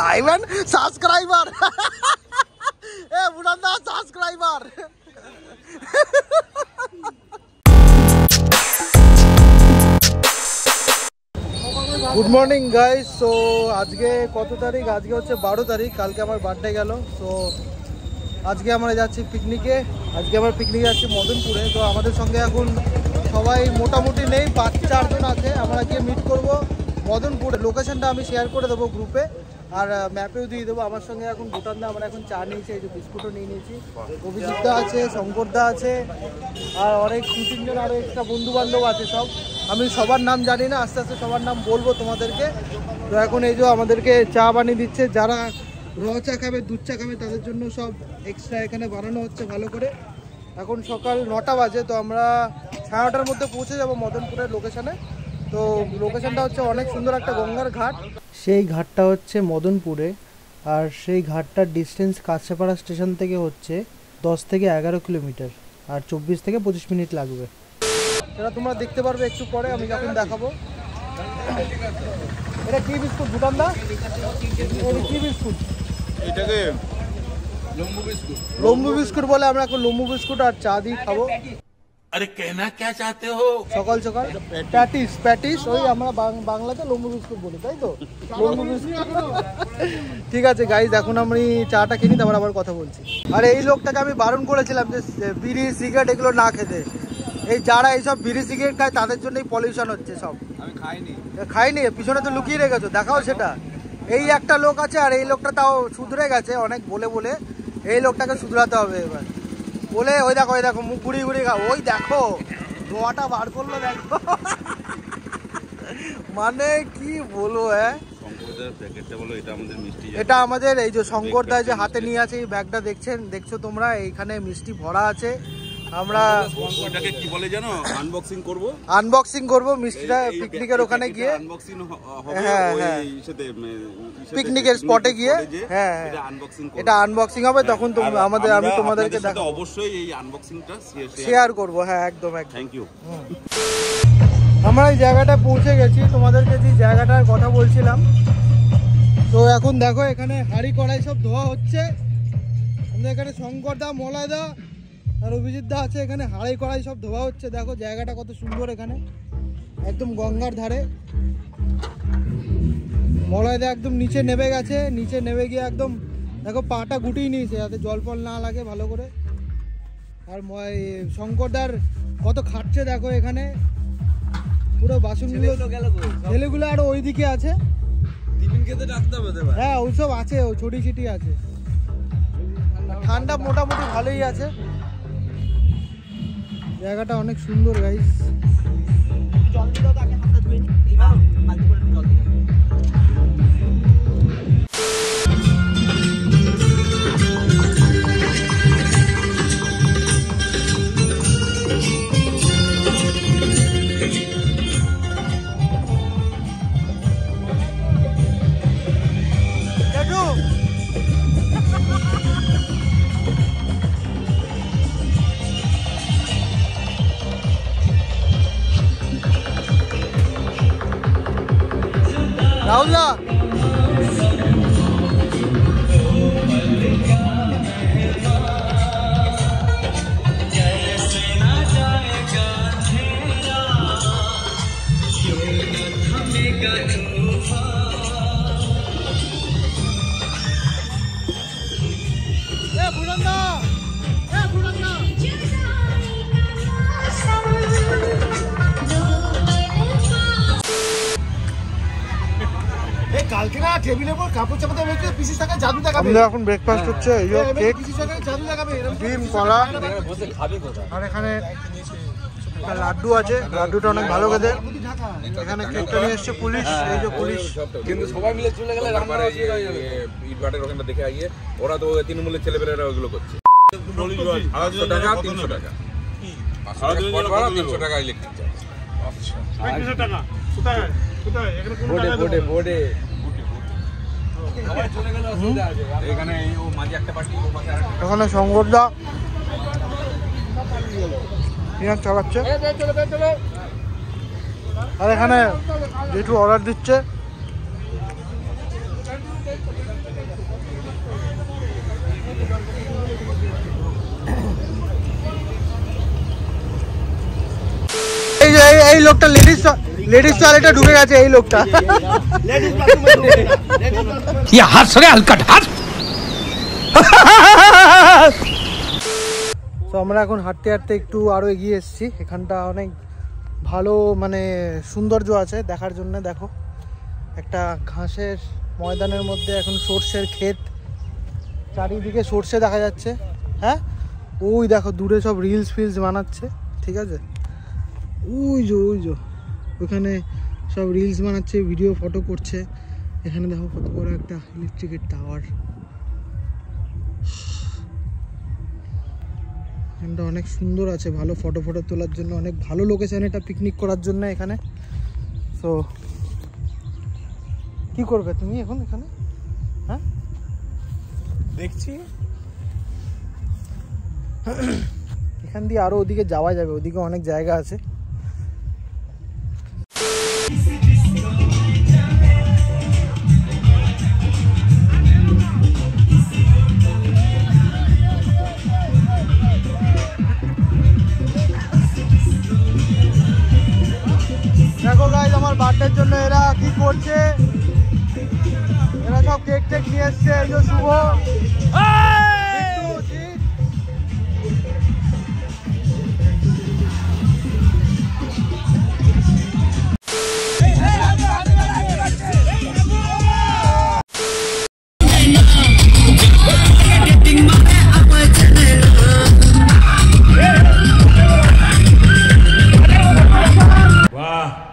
Live and subscriber এ বুড়াদা subscriber. Good morning guys. So আজকে কত তারিখ? আজকে হচ্ছে 12 তারিখ। কালকে আমার বার্থডে গেল। সো আজকে আমরা যাচ্ছি পিকনিকে। আজকে আমরা পিকনিকে যাচ্ছি মদনপুরে। তো আমাদের সঙ্গে এখন সবাই মোটামুটি নেই, 5-4 জন আছে। আমরা গিয়ে মিট করব মদনপুরে। লোকেশনটা আমি শেয়ার করে দেবো গ্রুপে, আর ম্যাপেও দিয়ে দেবো। আমার সঙ্গে এখন ভুটানদা, আমরা এখন চা নিয়েছি, এই যে বিস্কুটও নিয়ে নিয়েছি। অভিজিৎদা আছে, শঙ্করদা আছে, আর অনেক 2-3 জন আরও এক্সট্রা বন্ধু বান্ধব আছে। সব আমি সবার নাম জানি না, আস্তে আস্তে সবার নাম বলবো তোমাদেরকে। তো এখন এই যে আমাদেরকে চা বানিয়ে দিচ্ছে। যারা র চা খাবে, দুধ চা খাবে, তাদের জন্য সব এক্সট্রা এখানে বানানো হচ্ছে ভালো করে। এখন সকাল 9টা বাজে। তো আমরা 9:30টার মধ্যে পৌঁছে যাব মদনপুরের লোকেশানে। তো লোকেশানটা হচ্ছে অনেক সুন্দর একটা গঙ্গার ঘাট। সেই ঘাটটা হচ্ছে মদনপুরে, আর সেই ঘাটটার ডিস্টেন্স কাছাপাড়া স্টেশন থেকে হচ্ছে 10 থেকে 11 কিলোমিটার, আর 24 থেকে 25 মিনিট লাগবে। সেটা তোমরা দেখতে পারবে একটু পরে, আমি যখন দেখাবো। এটা কি বিস্কুট ভুটানদা? এটা কি বিস্কুট? এটাকে লম্বু বিস্কুট বলে। আমরা এখন লম্বু বিস্কুট আর চা দিয়ে খাবো। আরে কেনা কে চাতে হো? সকাল সকাল প্যাটিস ওই আমরা বাংলাতে লম্বু বিস্কুট বলি, তাই তো? লম্বু বিস্কুট। ঠিক আছে গাইজ, এখন আমি চাটা কিনি, তারপর আবার কথা বলছি। আর এই লোকটাকে আমি বারণ করেছিলাম যে বিড়ি সিগারেট এগুলো না খেতে। এই যারা এইসব বিড়ি সিগারেট খায় তাদের জন্যই পলিউশন হচ্ছে সব। আমি খাইনি, পিছনে তো লুকিয়ে রেখেছো, দেখাও সেটা। এই একটা লোক আছে, আর এই লোকটা তাও শুধরে গেছে অনেক বলে বলে। এই লোকটাকে শুধরাতে হবে এবার বলে। ওই দেখো মুখ ঘুরিয়ে ঘুরিয়ে খা। ওই দেখো ধোঁয়াটা বার করলো, দেখো। মানে কি বলবো। হ্যাঁ, এটা আমাদের এই যে শঙ্করদা যে হাতে নিয়ে আছে, এই ব্যাগটা দেখছো তোমরা, এইখানে মিষ্টি ভরা আছে। আমরা ওটাকে কি বলে জানো? আনবক্সিং করব মিষ্টিটা পিকনিকের ওখানে গিয়ে। হ্যাঁ হ্যাঁ, পিকনিকের স্পটে গিয়ে। হ্যাঁ, এটা আনবক্সিং হবে, তখন আমি তোমাদেরকে দেখাবো। অবশ্যই এই আনবক্সিংটা শেয়ার করব। হ্যাঁ, একদম। Thank you. আমরা এই জায়গাটা পৌঁছে গেছি, তোমাদেরকে যে জায়গাটার কথা বলছিলাম। তো এখন দেখো এখানে হাঁড়ি কড়াই সব ধোয়া হচ্ছে। আমাদের এখানে শঙ্করদা, মলয়দা আর অভিজিৎদা আছে। এখানে হাঁড়ি কড়াই সব ধোয়া হচ্ছে। দেখো জায়গাটা কত সুন্দর, এখানে একদম গঙ্গার ধারে। মলয়দা একদম নিচে নেমে গেছে, নিচে নেমে গিয়ে একদম দেখো পাটা গুটিয়ে নিয়েছে যাতে জল ফল না লাগে ভালো করে। আর শঙ্করদার কত খাটছে দেখো এখানে। পুরো বাসনগুলো ছেলেগুলো আরো ওইদিকে আছে। হ্যাঁ, ওইসব আছে, ও ছড়ি ছিটি আছে। ঠান্ডা মোটামুটি ভালোই আছে। জায়গাটা অনেক সুন্দর গাইস। রাহুলদা, এখন ব্রেকফাস্ট হচ্ছে। ডিম, কলা, আর এখানে লাড্ডু আছে। লাড্ডুটা অনেক ভালো খেতে। এখানে কেকটা নিয়ে এসছে পুলিশ। এই যে পুলিশ, কিন্তু সবাই মিলে চলে গেলে ইটভাটের ওখানটা দেখে আইয়ে ওরা তো তৃণমূলের ছেলেপেলেরা ওগুলো করছে। 300 টাকা 300 টাকা 300 টাকা ইলেকট্রিক চার্জ। আচ্ছা, 300 টাকা কোথায় কোথায়? এখানে বোর্ডে চলে গেলে অসুবিধা আছে। এখানে ও মাঝে একটা পার্টি, ও পাশে আরেকটা। এখানে শঙ্করদা পেঁয়াজ চালাচ্ছে, আর এখানে যেটু অর্ডার দিচ্ছে এই লোকটা লেডিস টয়লেটে ঢুকে গেছে। এই লোকটা हंस रहे हलकट हंस। তো আমরা এখন হাঁটতে হাঁটতে একটু আরো এগিয়ে এসেছি। এখানটা অনেক ভালো মানে সৌন্দর্য আছে দেখার জন্য। দেখো একটা ঘাসের ময়দানের মধ্যে এখন সর্ষের ক্ষেত, চারিদিকে সর্ষে দেখা যাচ্ছে। হ্যাঁ ওই দেখো দূরে সব রিলস ফিলস বানাচ্ছে, ঠিক আছে? ওই যে ওখানে সব রিলস বানাচ্ছে, ভিডিও ফটো করছে। এখানে দেখো কত বড় একটা ইলেকট্রিকের টাওয়ার। এখানটা অনেক সুন্দর আছে, ভালো ফটো তোলার জন্য অনেক ভালো লোকেশন এটা পিকনিক করার জন্য এখানে। সো কি করবে তুমি এখন এখানে? হ্যাঁ দেখছি এখান দিয়ে আরো ওদিকে যাওয়া যাবে, ওদিকে অনেক জায়গা আছে। দেখো গাইস আমার বার্থডের জন্য এরা কি করছে, এরা সব কেক টেক নিয়ে এসছে। এই যে শুভ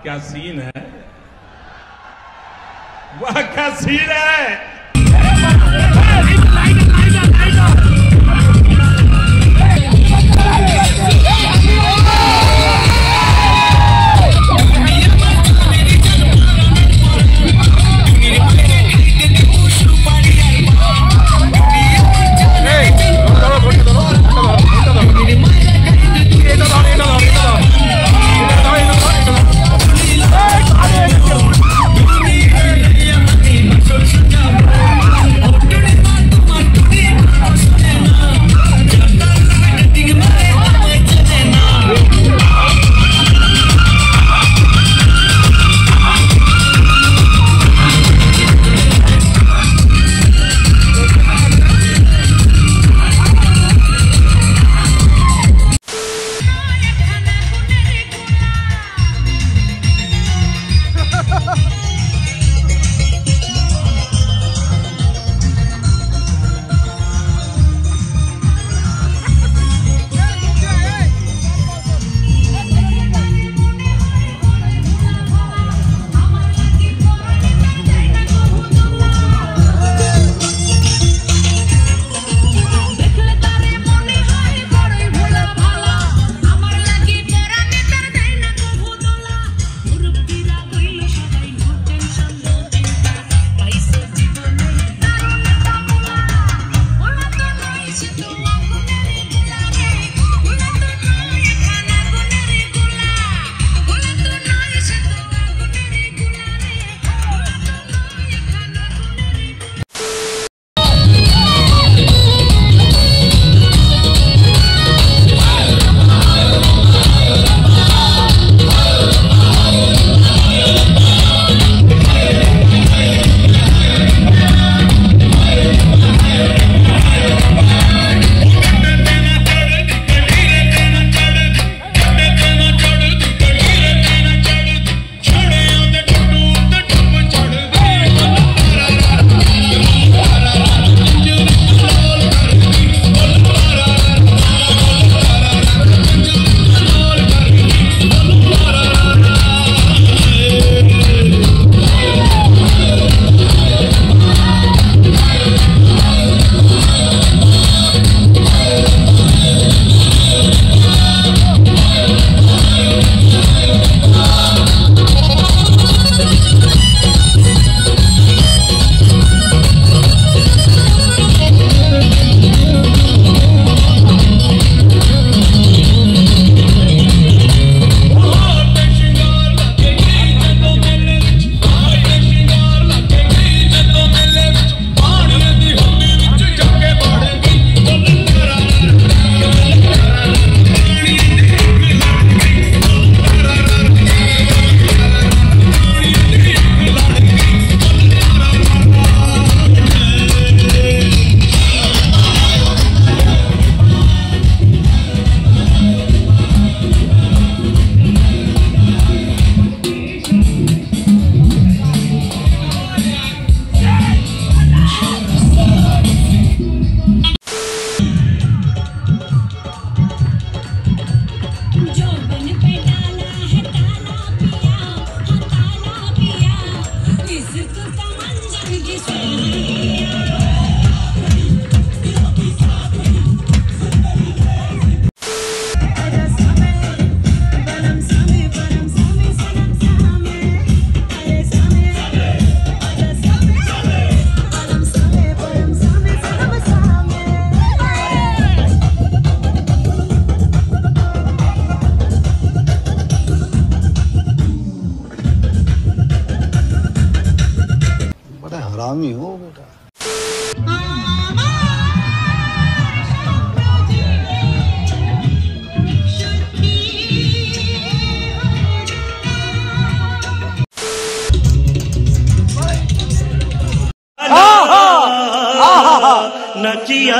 क्या सीन है, वाह क्या सीन है। हरामी हो बेटा। नचिया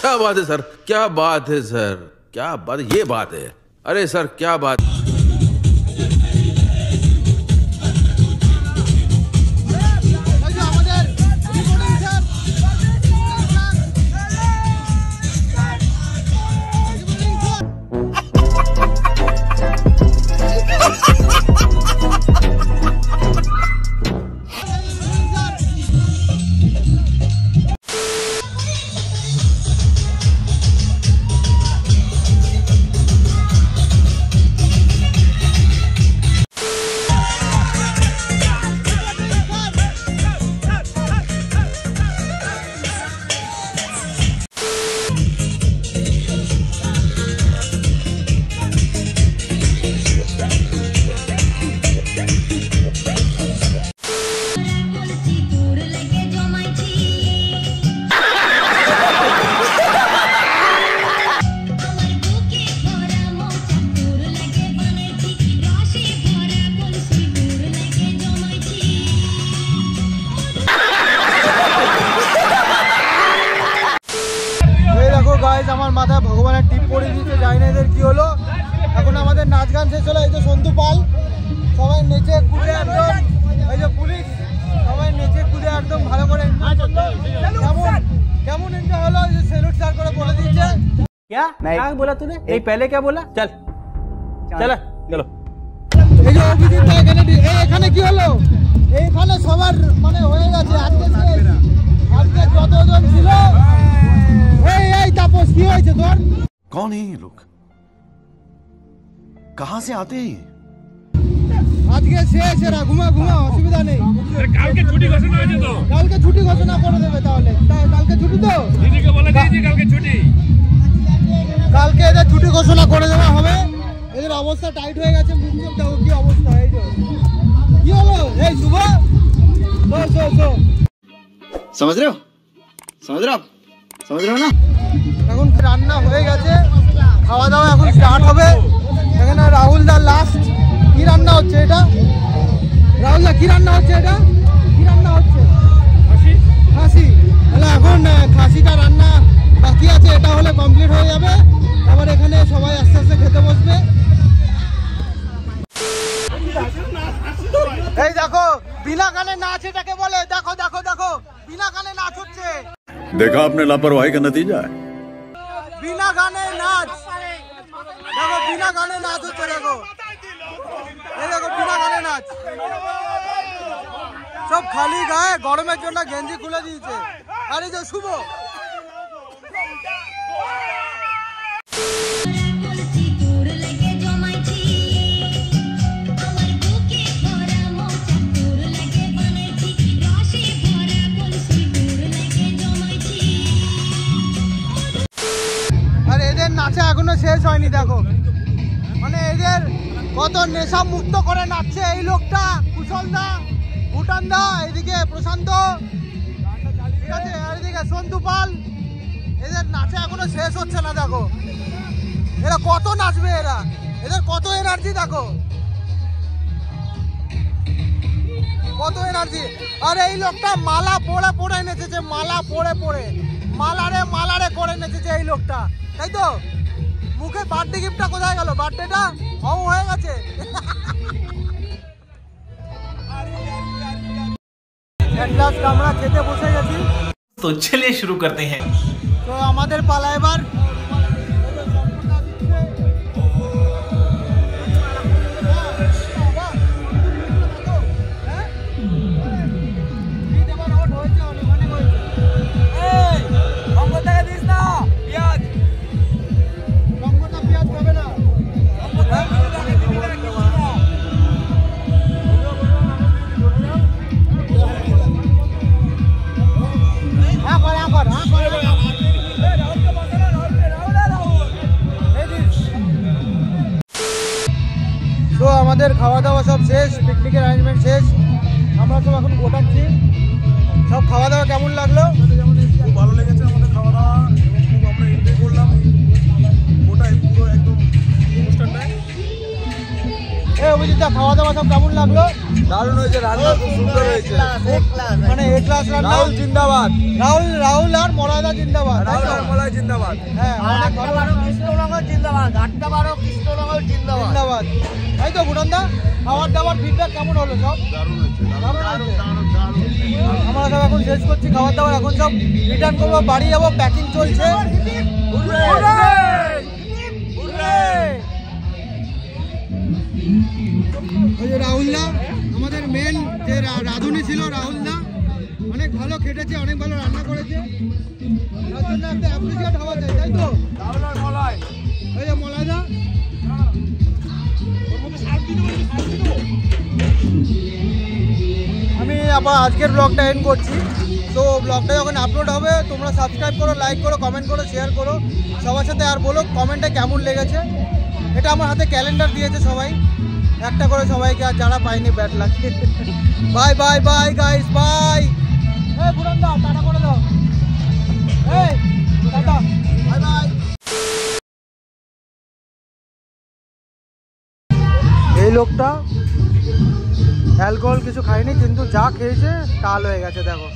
क्या बात है सर, क्या बात है सर, क्या बात है, ये बात है। अरे सर क्या बात। আমার মাথায় ভগবানের টিপ পড়ে দিয়েছে, জানি না এদের কি হলো। এখন আমাদের নাচ গান শেষ হলো। এই যে সন্তু পাল সবাই নেচে কুদে একদম, এই যে পুলিশ সবাই নেচে কুদে একদম ভালো করে কেমন এনজয় হলো। যে সেলুট স্যার করে বলে দিয়েছে। क्या बोला तूने? এই पहले क्या बोला? चल चल चलो। এই যে অভিজিৎ এখানে কি হলো, এইখানে সবার মানে হয়ে গেছে আজকে শেষ। আজকে যতজন ছিল এই তাপস কি হয়েছে তোর? कौन है ये लोग, कहां से आते हैं? আজকে শেষ, এরা ঘুমা অসুবিধা নেই। কালকে ছুটি ঘোষণা হয়েছে তো, কালকে ছুটি ঘোষণা করে দেবে। তাহলে কালকে ছুটি তো দিদিকে বলে দিয়েছি কালকে ছুটি। কালকে এদের ছুটি ঘোষণা করে দেওয়া হবে। এদের অবস্থা টাইট হয়ে গেছে, মুখ দেখো কি অবস্থা। এই যে কি হলো, এই শুভ समझ रहे हो ना? এখন রান্না হয়ে গেছে, খাওয়া দাওয়া এখন স্টার্ট হবে। এখানে রাহুল দা লাস্ট। কি রান্না হচ্ছে এটা? রাহুল দা কি রান্না হচ্ছে এটা? কি রান্না হচ্ছে? খাসি। তাহলে এখন খাসিটা রান্না বাকি আছে, এটা হলে কমপ্লিট হয়ে যাবে। আবার এখানে সবাই আস্তে আস্তে খেতে বসবে। এই দেখো বিনা গানে নাচ এটাকে বলে। দেখো দেখো দেখো বিনা গানে নাচ হচ্ছে। देखा आपने लापरवाही का नतीजा है। বিনা গানে নাচ, দেখো বিনা গানে নাচ হচ্ছে। দেখো এই দেখো বিনা গানে নাচ। সব খালি গায়ে গরমের জন্য গেঞ্জি খুলে দিয়েছে। আর এই যে শুভ এখনো শেষ হয়নি দেখো, মানে এদের কত নেশা মুক্ত করে নাচছে এই লোকটা, কুশল দা, ভুটান দা, এদিকে প্রশান্ত, ঠিক আছে, আর এদিকে সন্তু পাল। এদের নাচে এখনো শেষ হচ্ছে না দেখো, এরা কত নাচবে, এদের কত এনার্জি দেখো, কত এনার্জি। আর এই লোকটা মালা পরে পরে নেচেছে, মালা পরে পরে, মালারে করে নেচেছে এই লোকটা, তাই তো? মুখে বার্থডে গিফটটা কোথায় গেল? বার্থডেটা হয়ে গেছে। আমরা খেতে বসে গেছি, तो चलिए शुरू करते हैं। তো আমাদের পালা এবার। তো আমাদের খাওয়া দাওয়া সব শেষ, পিকনিকের অ্যারেঞ্জমেন্ট শেষ, আমরা সব এখন গোটাচ্ছি। সব খাওয়া দাওয়া কেমন লাগলো? খুব ভালো লেগেছে আমাদের খাওয়া দাওয়া, খুব আমরা এনজয় করলাম গোটাই পুরো একদম অনুষ্ঠানটায়। অভিজিৎ দা, খাওয়া দাওয়া সব কেমন লাগলো? দারুণ হয়েছে, রান্না খুব সুন্দর হয়েছে, মানে এ ক্লাস রান্না। রাহুল জিন্দাবাদ, রাহুল আর মলয়দা জিন্দাবাদ, মলয় জিন্দাবাদ। হ্যাঁ, অনেক ভালো কৃষ্ণনগর জিন্দাবাদ, 8টা 12 কৃষ্ণনগর জিন্দাবাদ, তাই তো? ভুটান দা, খাওয়ার দাওয়ার ফিডব্যাক কেমন হলো? সব দারুণ হয়েছে, আমরা সব এখন শেষ করছি খাওয়ার দাওয়ার, এখন সব রিটার্ন করবো, বাড়ি যাবো, প্যাকিং চলছে। ওই যে রাহুল দা, আমাদের মেন যে রাঁধুনি ছিল রাহুল দা, অনেক ভালো খেটেছে, অনেক ভালো রান্না করেছে, তার জন্য একটা অ্যাপ্রিসিয়েট হওয়া যায়, তাই তো? ওই যে মলয় দা, আমি আবার আজকের ব্লগটা এন্ড করছি। তো ব্লগটা যখন আপলোড হবে তোমরা সাবস্ক্রাইব করো, লাইক করো, কমেন্ট করো, শেয়ার করো সবার সাথে, আর বলো কমেন্টে কেমন লেগেছে। এটা আমার হাতে ক্যালেন্ডার দিয়েছে সবাই, একটা করে সবাইকে, আর যারা পাইনি ব্যাড লাগ। Bye bye bye guys, bye. এই বুড়ান দা, টাটা করে দাও। এই টাটা, বাই বাই। এই লোকটা অ্যালকোহল কিছু খায়নি, কিন্তু যা খেয়েছে টাল হয়ে গেছে দেখো।